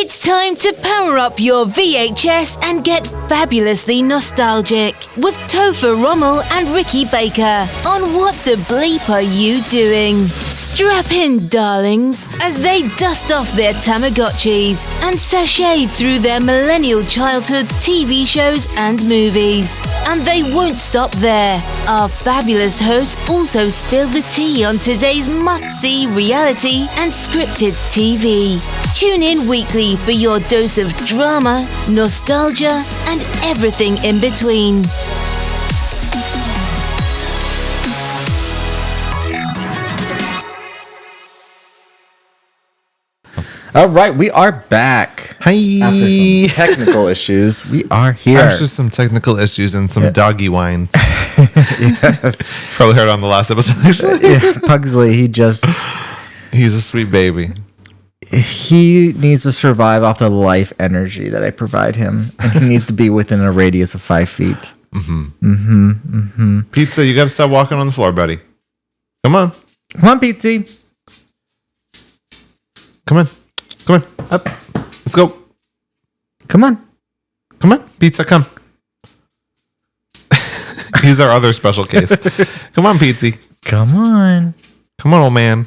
It's time to power up your VHS and get fabulously nostalgic with Topher Rommel and Ricky Baker on What the Bleep Are You Doing? Strap in, darlings, as they dust off their Tamagotchis and sashay through their millennial childhood TV shows and movies. And they won't stop there. Our fabulous hosts also spill the tea on today's must-see reality and scripted TV. Tune in weekly for your dose of drama, nostalgia, and everything in between. All right, we are back. Hi. After some technical issues, we are here. After some technical issues and some doggy whines. Yes. Probably heard on the last episode, actually. Yeah, Pugsley, He's a sweet baby. he needs to survive off the life energy that I provide him. And he needs to be within a radius of 5 feet. Pizza, you got to stop walking on the floor, buddy. Come on. Come on, Pizzy. Come on. Come on. Up. Let's go. Come on. Come on. Pizza, come. He's our other special case. Come on, Pizzy. Come on. Come on, old man.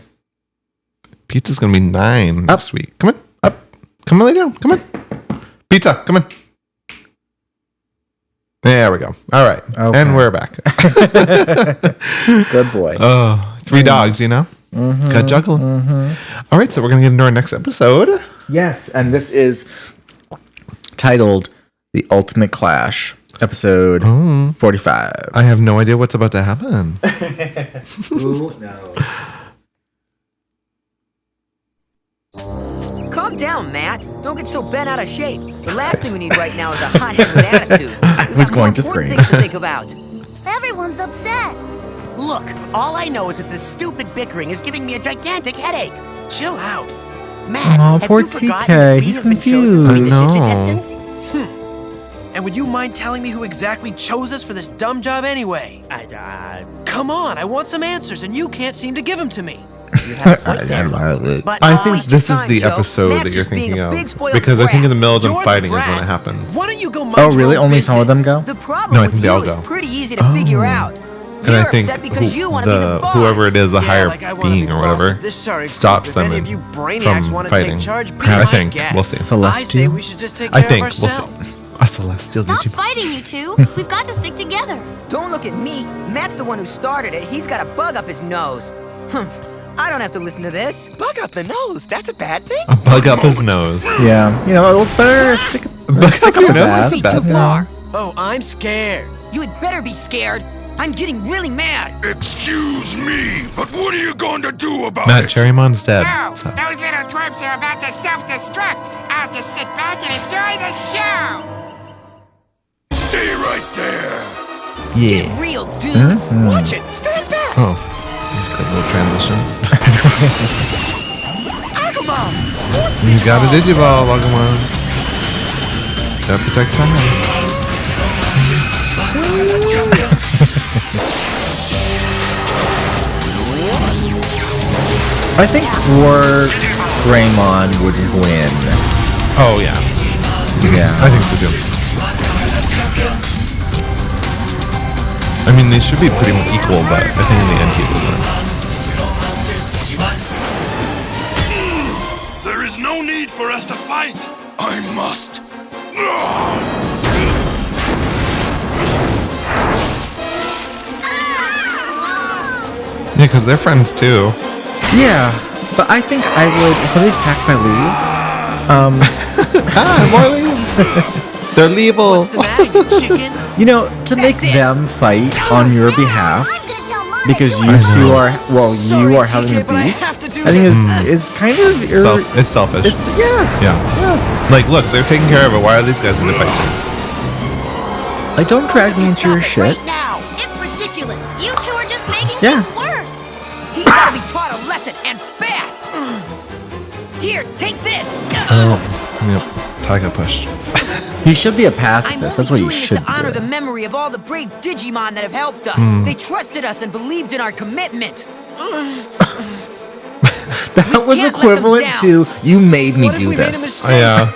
Pizza's going to be 9 next week. Come on. Up. Come on, lay down. Come on. Pizza, come on. There we go. All right. Okay. And we're back. Good boy. Oh, 3 dogs, you know? Got juggle. All right, so we're going to get into our next episode. Yes, and this is titled The Ultimate Clash, episode 45. I have no idea what's about to happen. Who knows? Calm down, Matt. Don't get so bent out of shape. The last thing we need right now is a hot-headed attitude. I was going to scream. Things to think about. Everyone's upset. Look, all I know is that this stupid bickering is giving me a gigantic headache. Chill out. Matt, Aw, have poor you forgotten TK, that we he's have been chosen to be the confused. I Digidestined? And would you mind telling me who exactly chose us for this dumb job anyway? Come on, I want some answers, and you can't seem to give them to me. But I think this is the episode Matt's that you're just being thinking a of. big spoiled Because I think in the middle of them You're the fighting is brat. when it happens. Why don't you go mind Oh, your really? own Only some of them business? go? The problem No, I with think they you all is go. pretty easy to figure out. And You're I think upset because you want to be the boss. whoever it is, the higher like I wanna being be or boss whatever, of this sorry stops group. If them any of you brainiacs from wanna fighting. take charge, be I my think. guest. We'll see. I say Celestial? we should just take I care think. of We'll ourselves. see. A celestial Stop Digimon. fighting, you two. We've got to stick together. Don't look at me. Matt's the one who started it. He's got a bug up his nose. I don't have to listen to this. Bug up the nose, that's a bad thing? A bug up his nose. Yeah, it's better stick Bug up your his nose? ass. Be That's too bad. far. Oh, I'm scared. You had better be scared. I'm getting really mad. Excuse me, but what are you going to do about Matt, it? Cherrymon's dead. No, So- those little twerps are about to self-destruct. I'll just sit back and enjoy the show. Stay right there. Yeah. Get real, dude. Watch it, stand back. Oh, good little transition. Agumon! You got a digivolve, Agumon. Gotta protect time. I think WarGreymon would win. Oh, yeah. Yeah. I think so, too. I mean, they should be pretty much equal, but I think in the end he will win. There is no need for us to fight. I must. Yeah, because they're friends, too. Yeah, but I think I would, if they attacked by leaves, More leaves. They're level. What's the matter, you chicken? to make them fight on your behalf, I'm gonna tell Mom. because you two are, you are having a TK, but I beef, have to do I think this. is kind of, It's selfish. yes. Yeah. Yes. Like, look, they're taking care of it. Why are these guys in a fight too? Like, don't drag me into your shit. Right now. It's ridiculous. You two are just making Yeah. things worse. He's got to be taught a lesson, and fast. Here, take this. Oh, yep. Ty got pushed. He should be a I'm pacifist. That's only what he doing this should to honor do. the memory of all the brave Digimon that have helped us. They trusted us and believed in our commitment. That was can't let them equivalent down. to you made me What if do we made a this. mistake? Yeah.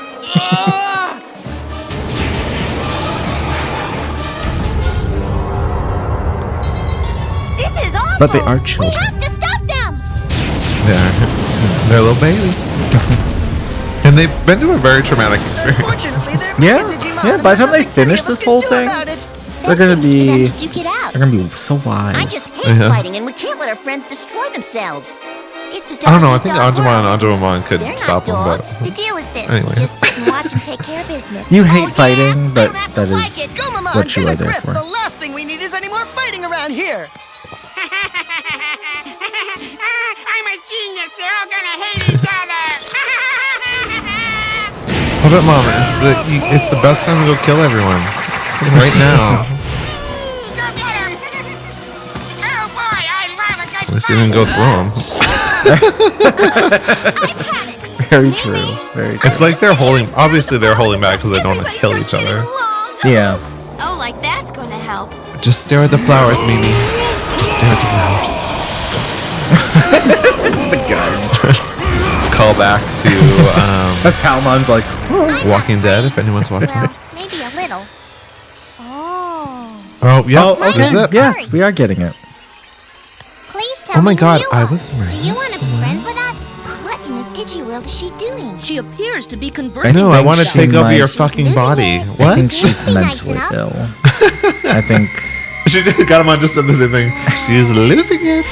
This is awful. But they are We children. have to stop them. They're little babies. And they've been to a very traumatic experience. Unfortunately, they're Yeah, Mega Digimon, yeah, and by the there's time they nothing any finish of us this can whole do thing, about it. they're gonna Best thing is for them be to duke it out. they're gonna be so wise. I just hate Yeah. fighting, and we can't let our friends destroy themselves. It's a I don't know. I think dog-eat-dog Agumon and world. Agumon could They're stop not them, dogs. but The deal is this. Anyway. Just sit and watch them take care of business. You Oh, hate fighting, but I don't have that to like is it. Agumon, what you get are a there grip. for. The last thing we need is any more fighting around here. I'm a genius. They're all gonna hate each other. Puppetmon, it's the best time to go kill everyone. Right now. Go get him. Oh boy, I love a good At least you didn't go through them. Very true. Very true. It's like they're holding. Obviously, they're holding back because they don't want to kill each other. Yeah. Oh, like that's going to help. Just stare at the flowers, Mimi. Just stare at the flowers. The guy. Call back to Palmon's like, Walking Dead, if anyone's watching Well, it. maybe a little. Oh. Oh, yeah. oh, This okay. is it. Yes, we are getting it. Please tell Oh my me who God, you I are. was right. Do you want to be friends with us? What in the digi world is she doing? She appears to be I conversing. know, I think want to she take over your might- fucking body. I What? think she's Be nice mentally enough. ill. I think She got him on just said the same thing. She's losing it.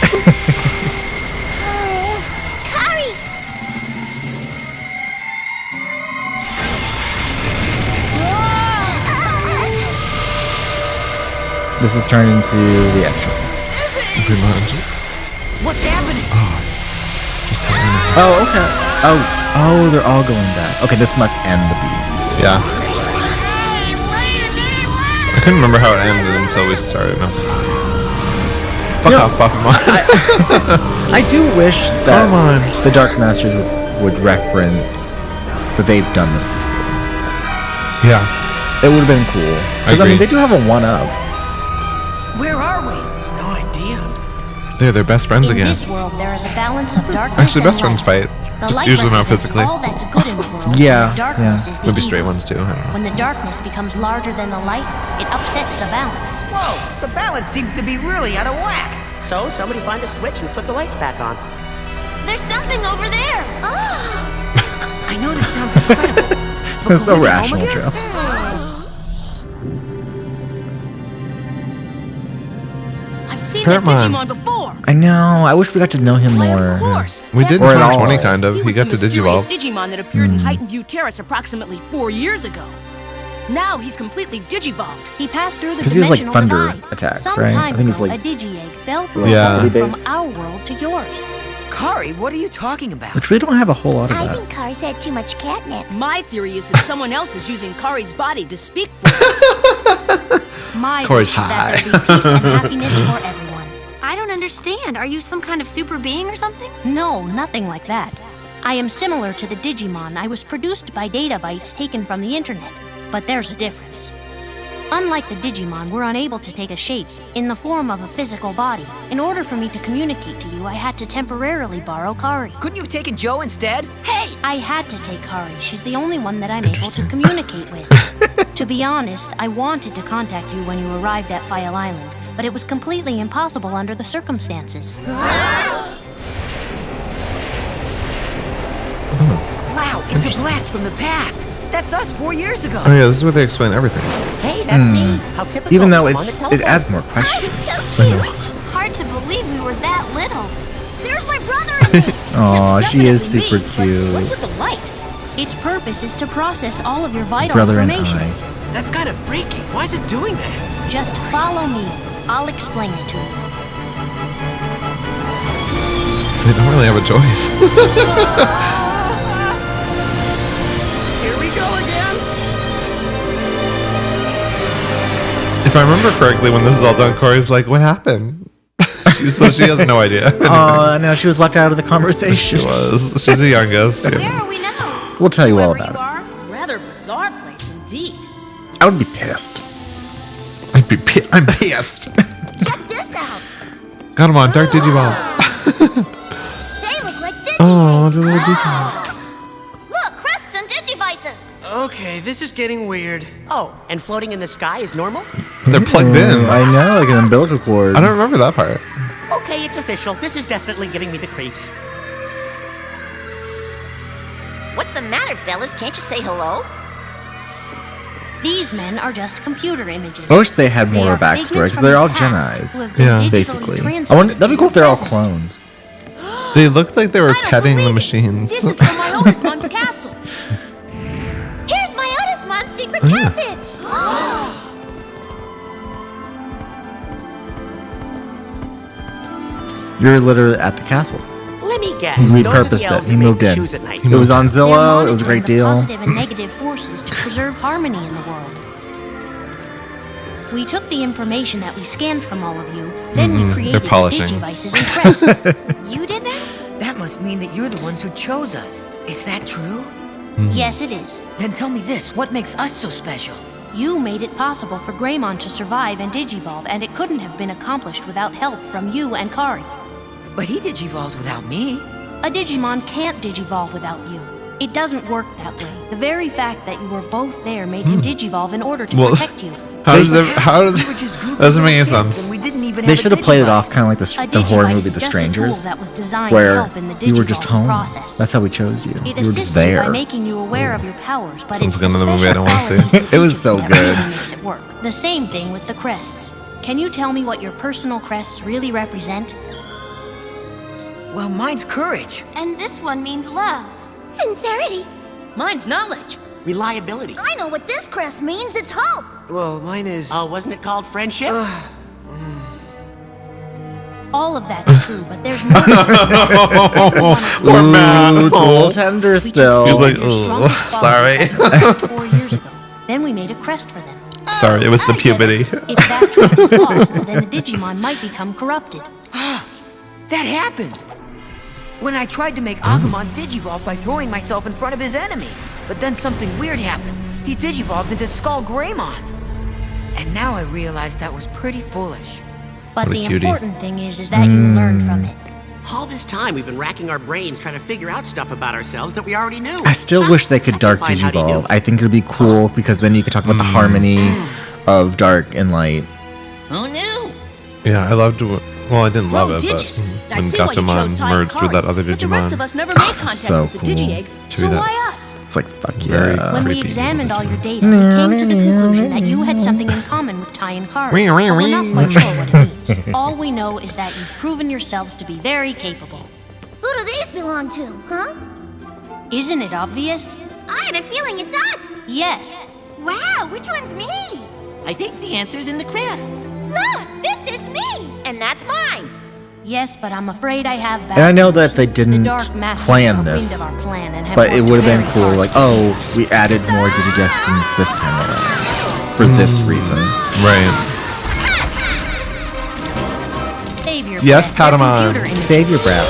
Kari! this has turned into The Exorcist. Pretty much. What's happening? Just having a- Oh, okay. Oh, they're all going back. Okay, this must end the beef. Yeah. I couldn't remember how it ended until we started. And I was like, fuck You know, off, Puppetmon. I do wish that Come on. the Dark Masters would reference that they've done this before. Yeah. It would have been cool. Because I mean, agree. they do have a one-up. Where are we? No idea. They're best friends In again. this world, there is a balance of darkness Actually, and best friends light. fight. The Just light usually not represents physically. all that's good in the world. Yeah, The darkness yeah. is the Maybe evil. straight ones too. I don't know. When the darkness becomes larger than the light, it upsets the balance. Whoa, the balance seems to be really out of whack. So somebody find a switch and put the lights back on. There's something over there. I know this sounds incredible. but It's so could we be home rational, again? Joe. I've seen that Puppetmon. Digimon before. I know. I wish we got to know him Why, more. of course. We That's did Or in at all. 2020, kind of. He was got the to mysterious digivolve. Digimon that appeared in Heightened View Terrace approximately 4 years ago. Now he's completely digivolved. He passed through the 'Cause he has, like, dimensional thunder divide. attacks, Some right? I time think he's, ago, like, a digi-egg fell through Yeah. a hole from Electricity-based. our world to yours. Kari, what are you talking about? Which we don't have a whole lot of I that. think Kari's had too much catnip. My theory is that someone else is using Kari's body to speak for him. My Kari's wish is that there be peace and happiness for everyone. I don't understand. Are you some kind of super being or something? No, nothing like that. I am similar to the Digimon. I was produced by data bytes taken from the internet. But there's a difference. Unlike the Digimon, we're unable to take a shape in the form of a physical body. In order for me to communicate to you, I had to temporarily borrow Kari. Couldn't you have taken Joe instead? Hey! I had to take Kari. She's the only one that I'm able to communicate with. To be honest, I wanted to contact you when you arrived at File Island, but it was completely impossible under the circumstances. Wow, it's a blast from the past. That's us 4 years ago. Oh yeah, this is where they explain everything. Hey, that's me. How typical. Even though I'm on the it telephone. adds more questions. So cute. Hard to believe we were that little. There's my brother and me. Aw, It's she is definitely super me, but What's cute. with the light? Its purpose is to process all of your vital Brother and information. I. That's kind of freaky. Why is it doing that? Just follow me. I'll explain it to you. They don't really have a choice. Here we go again. If I remember correctly, when this is all done, Corey's like, "What happened?" So she has no idea. Oh, no, she was locked out of the conversation. She was. She's the youngest. Where are we now? We'll tell you all Wherever about you it. are. Rather bizarre place indeed. I would be pissed. I'm pissed. Check this out. Got him on Dark Digivolve. They look like Digimon. Oh, the little detail. Look, crests and digivices. Okay, this is getting weird. Oh, and floating in the sky is normal? They're plugged in. I know, like an umbilical cord. I don't remember that part. Okay, it's official. This is definitely giving me the creeps. What's the matter, fellas? Can't you say hello? These men are just computer images. I wish they had more of a are backstory figments because from they're the all past who have Jedi's. been Yeah. digitally Basically. transferred I wonder, that'd be cool if they're all to the clones. They looked like they were petting the machines. This is from my Otismon's castle. Here's my Otismon secret Oh, yeah. passage. You're literally at the castle. Let me guess. He Those are the repurposed it. elves He who make moved the in. shoes at night. It was on They're Zillow. It was a great monitoring the deal. positive and negative forces to preserve harmony in the world. We took the information that we scanned from all of you, then we created the polishing. digivices and crests. You did that? That must mean that you're the ones who chose us. Is that true? Yes, it is. Then tell me this, what makes us so special? You made it possible for Greymon to survive and digivolve, and it couldn't have been accomplished without help from you and Kari. But he digivolved without me. A Digimon can't digivolve without you. It doesn't work that way. The very fact that you were both there made him digivolve in order to Well, protect you. How does it? How We does? were just goofy Doesn't make any little kids, sense. and we didn't even They have a should have played it off digivice. kind of like A the horror digivice movie is The just a tool Strangers, that was designed to where help in the you were just digivolving home. process. That's how we chose you. It You were just assists you by there. making you aware of your powers, but Sounds it's like the another movie I don't special wanna see. qualities of It was each so of them that good. really makes it work. The same thing with the crests. Can you tell me what your personal crests really represent? Well, mine's courage. And this one means love. Sincerity. Mine's knowledge. Reliability. I know what this crest means. It's hope. Well, mine is... Oh, wasn't it called friendship? All of that's true, but there's more. Poor Matt. Ooh, it's a little tender We took still. He's like, your "Ugh, strongest sorry." qualities from the crest 4 years ago. Then we made a crest for them. Sorry, it was the puberty. If that trait is lost, then a Digimon might become corrupted. That happened! When I tried to make Agumon digivolve by throwing myself in front of his enemy. But then something weird happened. He digivolved into WarGreymon. And now I realize that was pretty foolish. But What a the cutie. important thing is that you learned from it. All this time, we've been racking our brains trying to figure out stuff about ourselves that we already knew. I still wish they could dark Define how do you digivolve. do. I think it would be cool because then you could talk about the harmony of dark and light. Who knew? Yeah, I loved. Well, I didn't love Grown it, but digits. I when see why you chose Gatomon Tai and merged with Kari, that other but the rest of Digimon, us never made contact So with the cool. Digi-Egg, To so that. why us? It's like, fuck Very yeah. When we creepy examined all your Digimon. data, we came to the conclusion that you had something in common with Tai and Kari. But we're not quite sure what it means. All we know is that you've proven yourselves to be very capable. Who do these belong to, huh? Isn't it obvious? I have a feeling it's us. Yes. Wow, which one's me? I think the answer's in the crests. Look, this is me. And that's mine. Yes, but I'm afraid I have bad And I know news. that they The didn't Dark Masters plan are this, wind of our plan and have but it worked would have been very cool. hard Like, to oh, fix this. we added more Digidestins this time around for this reason. right? Save your Yes, breath. They're Patamon. computer images. Save your breath.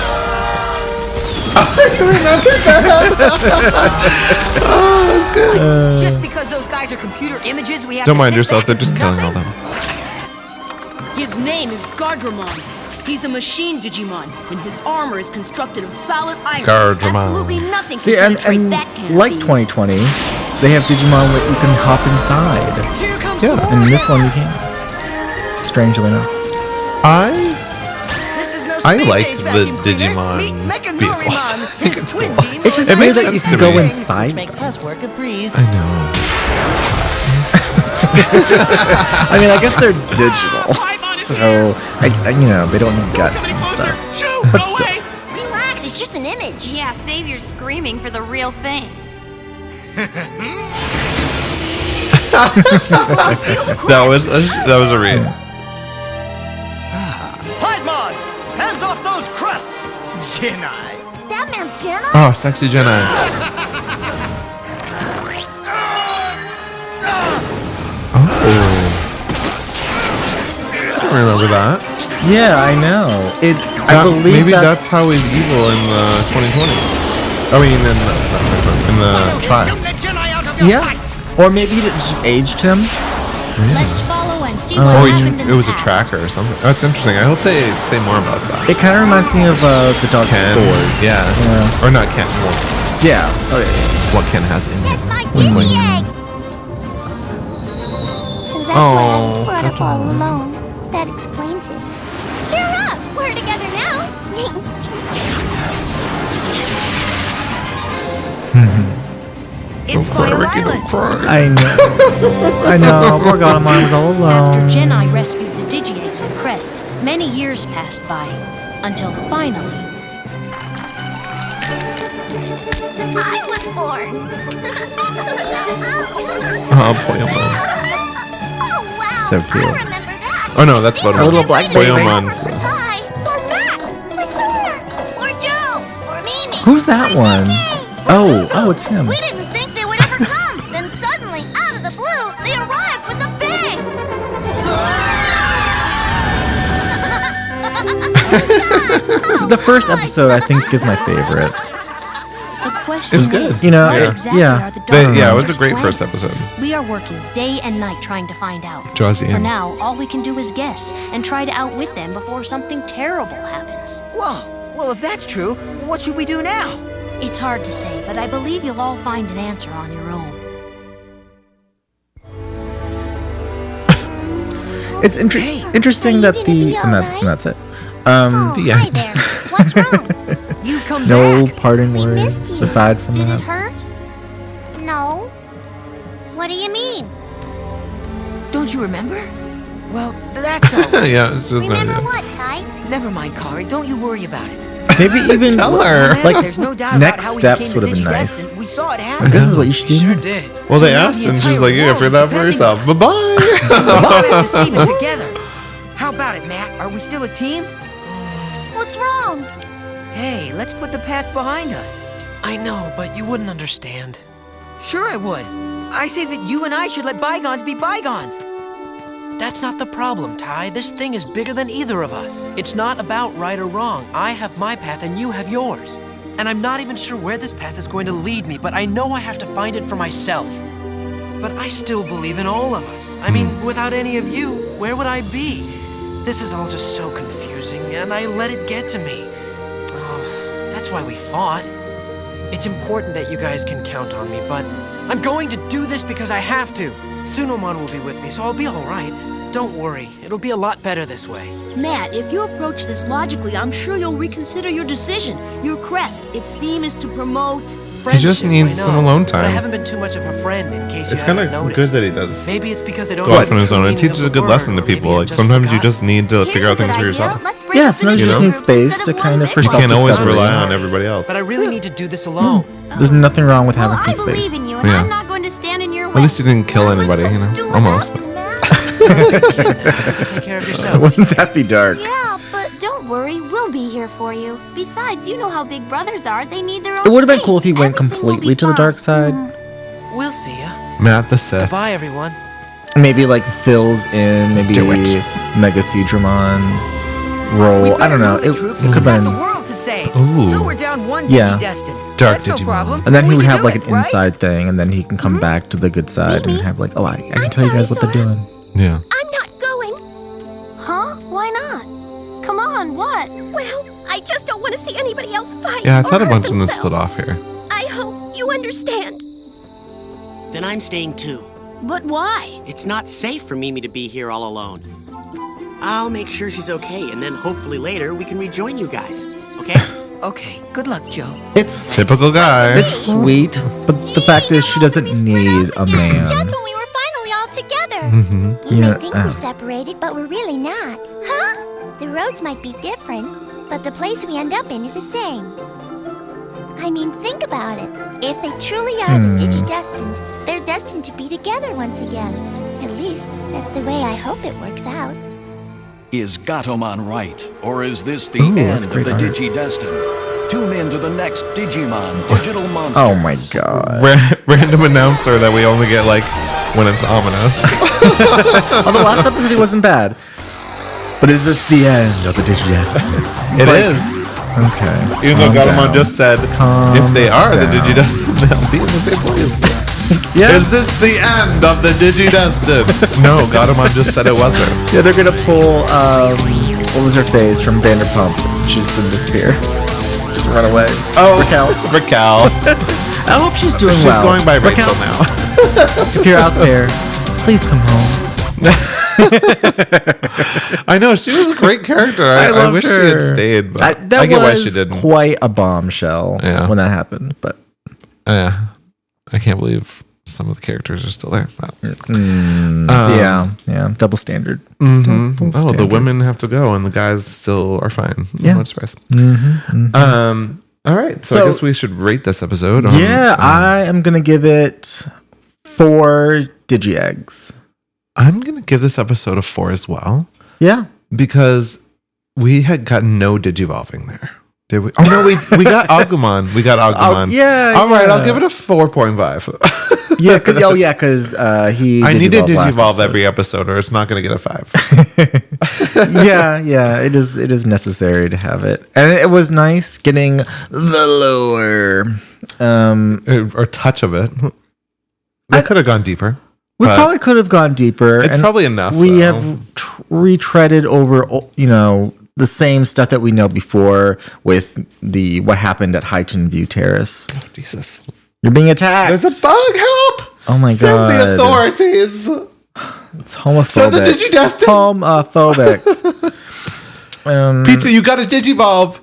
Just because those guys are computer images, we have Don't to mind sit yourself. back They're and just do killing all nothing? them. His name is Garurumon. He's a machine Digimon, and his armor is constructed of solid iron. Garurumon. Absolutely nothing See, can and penetrate that can of like beams. 2020, they have Digimon where you can hop inside. Here comes Yeah, some and more this one you healing. can't. Strangely enough. This is no I space like age the vacuum cleaner. Digimon Meet Mega vehicles. Digurumon. I think His it's twin cool. beam It's just It weird makes that you sense can to go me. inside. Makes housework a breeze. I know. I mean, I guess they're digital, so you know they don't need guts and stuff. But still, Relax, it's just an image. Yeah, save your screaming for the real thing. That was a read. Puppetmon! Hands off those crests! Jedi. That man's Jenna? Oh, sexy Jedi. Oh. I don't remember that. yeah, I know. I believe maybe that's how he's evil in 2020. I mean, in the tribe. Don't let Jedi out of your Yeah, sight! or maybe it just aged him. Let's follow and See what happened in it was the a past. tracker or something. That's interesting. I hope they say more about that. It kind of reminds me of the dog spores. Yeah. Or not Ken. Well, yeah. Oh, yeah. What Ken has in That's him. my digi-egg! So that's why I was brought up all alone. That explains it. Cheer up! We're together now. It's Fire Island. I know. I know. Poor Agumon was all alone. After Jen I rescued the digi-eggs and crests, many years passed by, until finally... I was born. Oh, Puppetmon. Oh, wow. So cute. I remember that. Oh no, that's Puppetmon. A little black baby. Puppetmon's For Tai, for Matt, for Sora, for Joe, for Mimi. Who's that one? Oh, it's him. We didn't think they would ever come. Then suddenly, out of the blue, they arrived with a bang. The first episode, I think, is my favorite. The question It's good. is, You know, what it- exactly yeah. are the They, Dark yeah, it was a Monsters' great plan? first episode. We are working day and night trying to find out. Draws you For in. now, all we can do is guess and try to outwit them before something terrible happens. Whoa. Well, if that's true, what should we do now? It's hard to say, but I believe you'll all find an answer on your own. It's interesting that the and that's it. The Hi end. there. What's wrong? You've come No back. parting We words missed you. aside from Did that. it hurt? No. What do you mean? Don't you remember? Well, that's all. Yeah, it's just Remember not. what, Tai? Never mind, Kari. Don't you worry about it. Maybe even Tell her. like There's no doubt next about how steps we would became have been the nice. Digidestined. We saw it Like, happen. this is what you should do. Sure did. Well, they So now asked, the and she's entire like, "You gotta world figure is that out for depending yourself. on Bye us. bye." Now we have to save it together. How about it, Matt? Are we still a team? What's wrong? Hey, let's put the past behind us. I know, but you wouldn't understand. Sure I would. I say that you and I should let bygones be bygones. That's not the problem, Tai. This thing is bigger than either of us. It's not about right or wrong. I have my path and you have yours. And I'm not even sure where this path is going to lead me, but I know I have to find it for myself. But I still believe in all of us. I mean, without any of you, where would I be? This is all just so confusing, and I let it get to me. Oh, that's why we fought. It's important that you guys can count on me, but I'm going to do this because I have to. Sunomon will be with me, so I'll be all right. Don't worry, it'll be a lot better this way. Matt, if you approach this logically, I'm sure you'll reconsider your decision. Your crest, its theme is to promote... He just Friendship, needs I some know, alone but I time. haven't been too much of a friend, in case It's you kind haven't of noticed. good that he does Maybe it's because I don't go know off on the his true own. It meaning teaches of a good the lesson to word, or people. maybe Like I've sometimes you just just need to figure out things for yourself. Yeah, sometimes you just need space to kind of for You can't always self-discovery. rely on everybody else. But I really need to do this alone. There's nothing wrong with Well, having I some believe space. in you, and Yeah. I'm not going to stand in your way. At least you didn't kill What am I anybody, you supposed to know? do Almost. without you, Matt? Take care of yourself. Wouldn't that be dark? Yeah, but don't worry, we'll be here for you. Besides, you know how big brothers are. They need their own It would have been space. cool if he went Everything will completely be to the fine. dark side. We'll see ya. Matt the Sith. Goodbye, everyone. Maybe like fills in maybe Do it. Mega Digimon's We role. I better don't know. move the It troops. could We have got the been. world to save. Ooh. So we're down one Yeah. Digidestined. Dark That's no Digimon. problem. And then he We would can have do like it, an right? inside thing, and then he can come back to the good side and have like, oh, I can tell you guys what they're doing. Yeah. I'm not going. Huh? Why not? Come on, what? Well, I just don't want to see anybody else fight. Yeah, I or thought a hurt bunch of them split themselves. off here. I hope you understand. Then I'm staying too. But why? It's not safe for Mimi to be here all alone. I'll make sure she's okay, and then hopefully later we can rejoin you guys. Okay? Okay, good luck, Joe. It's Typical guy. It's sweet, but the fact is, she doesn't need a man. Just when we were finally all together. Mm-hmm. You Yeah, may think we're separated, but we're really not. Huh? The roads might be different, but the place we end up in is the same. I mean, think about it. If they truly are the Digidestined, they're destined to be together once again. At least, that's the way I hope it works out. Is Gatomon right, or is this the Ooh, end that's of great the art. Digidestined? Tune in to the next Digimon Digital Monster. Oh my god. Random announcer that we only get like when it's ominous. Oh, the last episode he wasn't bad. But is this the end of the Digidestined? It is. Okay. Even though Agumon just said if they are the down. Digidestined, they'll be in the same place. Yeah. Is this the end of the Digidestined? No, Agumon just said it wasn't. Yeah, they're gonna pull what was her face from Vanderpump? She just didn't disappear. Just run away. Oh, Raquel. I hope she's doing well. She's going by Rachel Raquel. now. If you're out there, please come home. I know, she was a great character. I wish she had stayed, but I get why she didn't. Quite a bombshell when that happened, but yeah, I can't believe some of the characters are still there. But, yeah, double standard. Mm-hmm. Double the women have to go, and the guys still are fine. Yeah. No surprise. Mm-hmm. All right, so I guess we should rate this episode. I am gonna give it 4 digi eggs. I'm gonna give this episode a 4 as well. Yeah, because we had got no digivolving there. Did we? Oh no, we got Agumon. We got Agumon. All right, I'll give it a 4.5. Yeah, because he. I need to digivolve every episode, or it's not going to get a 5. yeah, it is necessary to have it, and it was nice getting the lower or touch of it. I could have gone deeper. We probably could have gone deeper. It's probably enough. We have retreaded over, the same stuff that we know before with what happened at Heightened View Terrace. Oh, Jesus. You're being attacked. There's a bug. Help! Oh my Send god. the authorities. It's homophobic. Send the Digidestined. Homophobic. Pizza, you got a digivolve.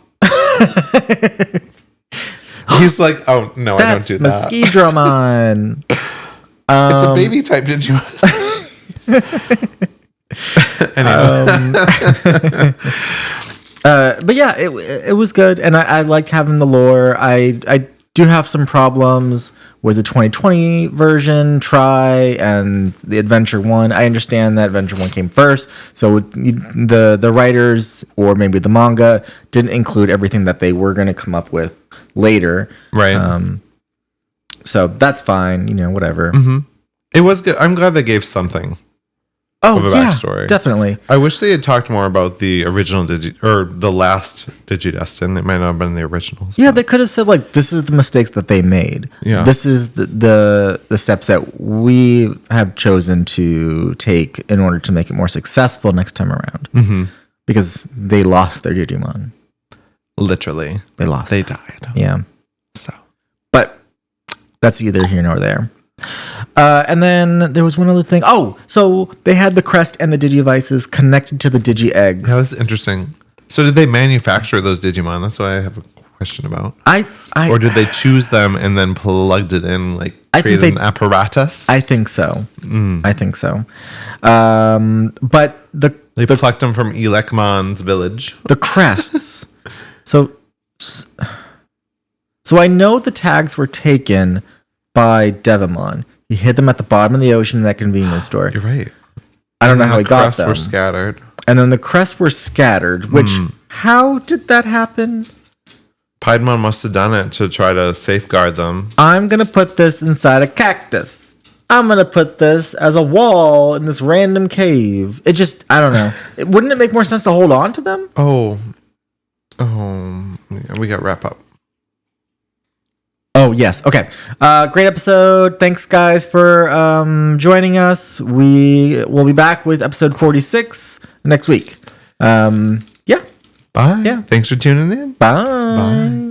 He's like, oh no, I don't do that. Mosquidromon. It's a baby type Digimon. But yeah, it was good, and I liked having the lore. I do have some problems with the 2020 version, and the Adventure 1. I understand that Adventure 1 came first, so the writers, or maybe the manga, didn't include everything that they were going to come up with later. Right. So that's fine, whatever. Mm-hmm. It was good. I'm glad they gave something of a backstory. Definitely. I wish they had talked more about the original or the last Digidestined. It might not have been the originals. Yeah, they could have said, this is the mistakes that they made. Yeah. This is the steps that we have chosen to take in order to make it more successful next time around. Mm-hmm. Because they lost their Digimon. Literally. They lost. They died. Yeah. So. But that's either here nor there. And then there was one other thing. Oh, so they had the Crest and the Digivices connected to the Digi Eggs. Yeah, that's interesting. So did they manufacture those Digimon? That's what I have a question about. Or did they choose them and then plugged it in, created an apparatus? I think so. I think so. But they plucked them from Elekmon's village. The crests. So I know the tags were taken by Devimon. He hid them at the bottom of the ocean in that convenience store. You're right. I don't know how he got them. The crests were scattered. And then the crests were scattered, which, how did that happen? Puppetmon must have done it to try to safeguard them. I'm going to put this inside a cactus. I'm going to put this as a wall in this random cave. It just, I don't know. Wouldn't it make more sense to hold on to them? Oh, we got to wrap up. Oh, yes. Okay. Great episode. Thanks, guys, for joining us. We will be back with episode 46 next week. Yeah. Bye. Yeah. Thanks for tuning in. Bye.